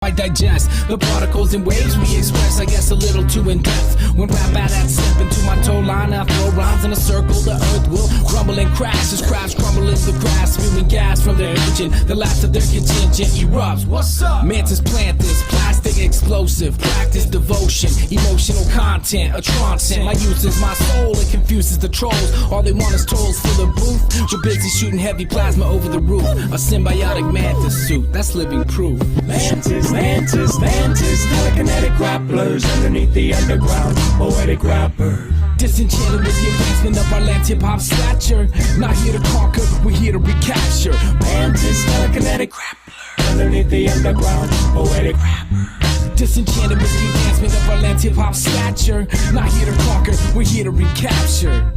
I digest the particles and waves we express, I guess a little too in depth. When rap at that step into my toe line, I throw rhymes in a circle, the earth will crumble and crash as crabs crumble in the grass, spewing gas from their engine. The last of their contingent erupts. What's up? Mantis plant this plastic explosive, practice devotion, emotional content, a trance. My use is my soul, it confuses the trolls. All they want is tolls for the booth. You're busy shooting heavy plasma over the roof. A symbiotic mantis suit, that's living proof. Mantis, mantis, mantis, telekinetic grapplers underneath the underground, poetic rapper. Disenchanted with the advancement of our land's hip-hop stature. Not here to conquer, we're here to recapture. Mantis, telekinetic grappler underneath the underground, poetic rapper. Disenchanted with the advancement of our land's hip-hop stature. Not here to conquer, we're here to recapture.